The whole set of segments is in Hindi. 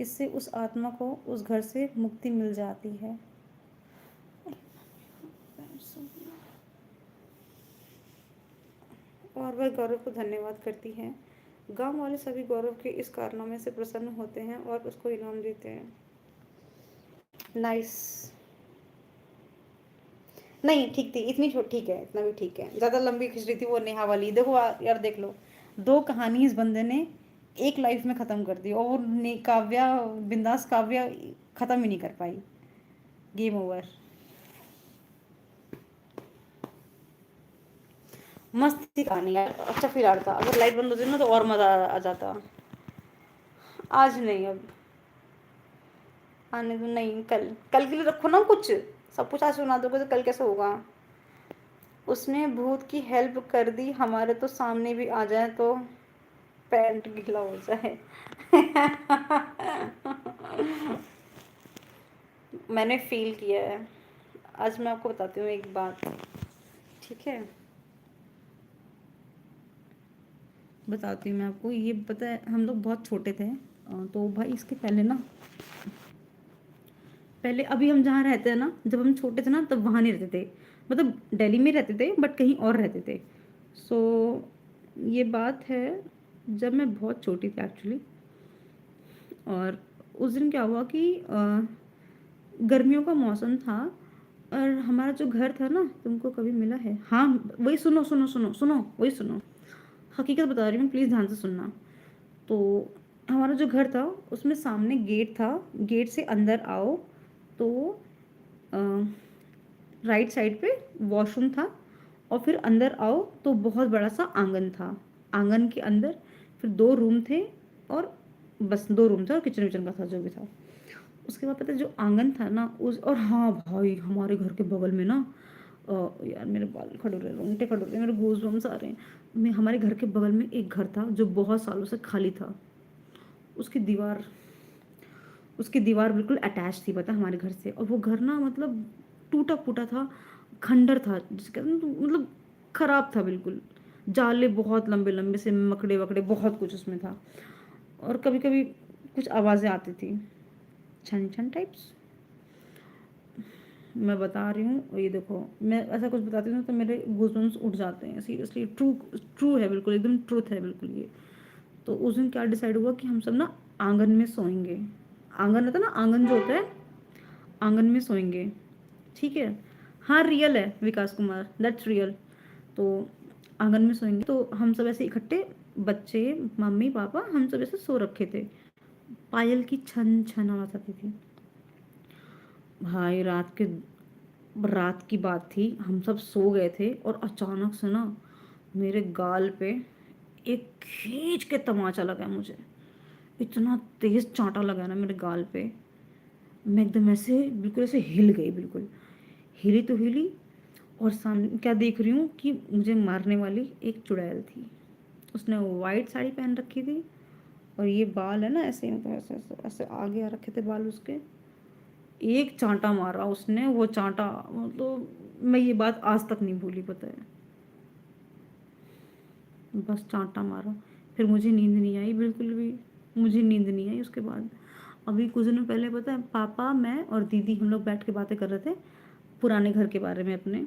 इससे उस आत्मा को उस घर से मुक्ति मिल जाती है। और वह गौरव को धन्यवाद करती है। गांव वाले सभी गौरव के इस कारनामे से प्रसन्न होते हैं और उसको इनाम देते हैं। नाइस। नहीं ठीक थी, इतनी छोटी ठीक है, इतना भी ठीक है। ज़्यादा लंबी खिंच रही थी वो नेहा वाली। देखो यार देख लो, दो कहानी इस बंदे ने एक लाइफ में ख़त्म कर दी, और वो काव्या, बिंदास काव्या ख़त्म ही नहीं कर पाई। Game over. मस्त थी कहानी यार, अच्छा फील आ रहा था। अगर लाइट बंद होती ना तो और मज़ा आ जाता। आज नहीं, अब आने दो। नहीं, कल कल के लिए रखो ना कुछ। सब कुछ आज सुना दोगे तो कल कैसे होगा। उसने भूत की हेल्प कर दी, हमारे तो सामने भी आ जाए तो पैंट गीला हो जाए। मैंने फील किया है। आज मैं आपको बताती हूँ एक बात, ठीक है। बताती हूँ मैं आपको। ये पता है, हम लोग बहुत छोटे थे, तो भाई इसके पहले ना, पहले अभी हम जहाँ रहते हैं ना, जब हम छोटे थे ना तब वहाँ नहीं रहते थे। मतलब दिल्ली में रहते थे बट कहीं और रहते थे। सो ये बात है जब मैं बहुत छोटी थी एक्चुअली। और उस दिन क्या हुआ कि गर्मियों का मौसम था, और हमारा जो घर था ना, तुमको कभी मिला है, हाँ वही, सुनो सुनो सुनो सुनो, वही सुनो। हकीकत बता रही हूँ, प्लीज़ ध्यान से सुनना। तो हमारा जो घर था उसमें सामने गेट था, गेट से अंदर आओ तो राइट साइड पे वॉशरूम था, और फिर अंदर आओ तो बहुत बड़ा सा आंगन था। आंगन के अंदर फिर दो रूम थे, और बस दो रूम थे, और किचन विचन का था जो भी था। उसके बाद पता है जो आंगन था ना उस, और हाँ भाई हमारे घर के बगल में ना, यार मेरे बाल खड़े हो रहे, रोंगटे खड़े हो रहे, मेरे गूज बम्स आ रहे हैं। मैं, हमारे घर के बगल में एक घर था जो बहुत सालों से खाली था। उसकी दीवार उसकी दीवार बिल्कुल अटैच थी पता है हमारे घर से। और वो घर ना मतलब टूटा फूटा था, खंडर था जिसे कहते हैं, तो मतलब खराब था बिल्कुल। जाले बहुत लंबे लंबे से, मकड़े वकड़े बहुत कुछ उसमें था। और कभी कभी कुछ आवाज़ें आती थी, छन छन टाइप्स। मैं बता रही हूँ, ये देखो मैं ऐसा कुछ बताती हूँ तो मेरे गूज़बम्स उठ जाते हैं सीरियसली। ट्रू, ट्रू है बिल्कुल, एकदम ट्रूथ है बिल्कुल ये। तो उस दिन क्या डिसाइड हुआ कि हम सब ना आंगन में सोएंगे। आंगन होता है ना, आंगन जो होता है, आंगन में सोएंगे, ठीक है। हाँ रियल है विकास कुमार, दैट्स रियल। तो आंगन में सोएंगे, तो हम सब ऐसे इकट्ठे, बच्चे, मम्मी पापा, हम सब ऐसे सो रखे थे। पायल की छन छन आवाज आती थी भाई। रात की बात थी, हम सब सो गए थे, और अचानक से ना मेरे गाल पे एक खींच के तमाचा लगा मुझे। इतना तेज चांटा लगा ना मेरे गाल पे, मैं एकदम ऐसे बिल्कुल ऐसे हिल गई, बिल्कुल हिली तो हिली। और सामने क्या देख रही हूँ कि मुझे मारने वाली एक चुड़ैल थी। उसने वाइट साड़ी पहन रखी थी, और ये बाल है ना ऐसे, मतलब ऐसे ऐसे ऐसे आगे आ रखे थे बाल उसके। एक चांटा मारा उसने, वो चांटा मतलब मैं ये बात आज तक नहीं भूली पता है। बस चांटा मारा, फिर मुझे नींद नहीं आई बिल्कुल भी। मुझे नींद नहीं आई उसके बाद। अभी कुछ दिनों पहले पता है, पापा, मैं और दीदी हम लोग बैठ के बातें कर रहे थे पुराने घर के बारे में अपने।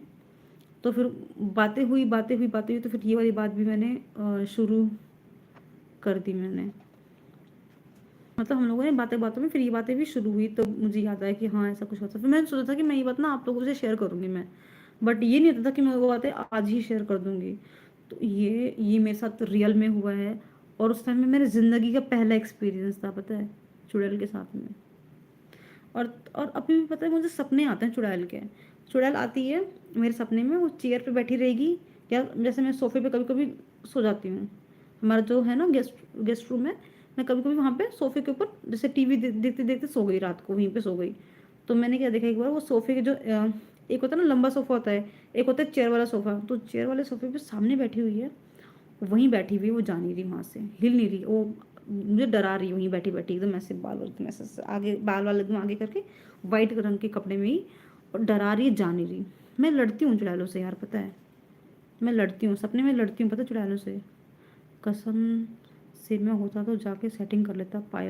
तो फिर बातें हुई तो फिर ये वाली बात भी मैंने शुरू कर दी मैंने। मतलब हम लोगों ने बातें बातों में फिर ये बातें भी शुरू हुई, तो मुझे याद आया कि हाँ ऐसा कुछ होता। फिर मैंने सोचा था कि मैं ये बात ना आप लोगों से शेयर करूँगी मैं, बट ये नहीं होता था कि मैं वो बातें आज ही शेयर कर दूँगी। तो ये मेरे साथ रियल में हुआ है। और उस टाइम में मेरे ज़िंदगी का पहला एक्सपीरियंस था पता है, चुड़ैल के साथ में। और अभी भी पता है मुझे सपने आते हैं चुड़ैल के। चुड़ैल आती है मेरे सपने में, वो चेयर पे बैठी रहेगी, या जैसे मैं सोफे पे कभी कभी सो जाती हूँ। हमारा जो है ना गेस्ट रूम है, मैं कभी कभी वहाँ पे सोफे के ऊपर जैसे टीवी देखते देखते सो गई, रात को वहीं पे सो गई। तो मैंने क्या देखा एक बार, वो सोफे के जो एक होता है ना लंबा सोफा होता है, एक होता है चेयर वाला सोफा, तो चेयर वाले सोफे पे सामने बैठी हुई है। वहीं बैठी हुई, वो जा नहीं रही वहाँ से, हिल नहीं रही वो, मुझे डरा रही है वहीं बैठी बैठी एकदम ऐसे, बाल एकदम ऐसे आगे, बाल वाल एकदम आगे करके, वाइट रंग के कपड़े में ही, और डरा रही है, जा नहीं रही। मैं लड़ती हूँ चुड़ैलों से यार पता है, मैं लड़ती हूँ, सपने में लड़ती हूँ पता है चुड़ैलों से। कसम से मैं होता तो जाके सेटिंग कर लेता पायल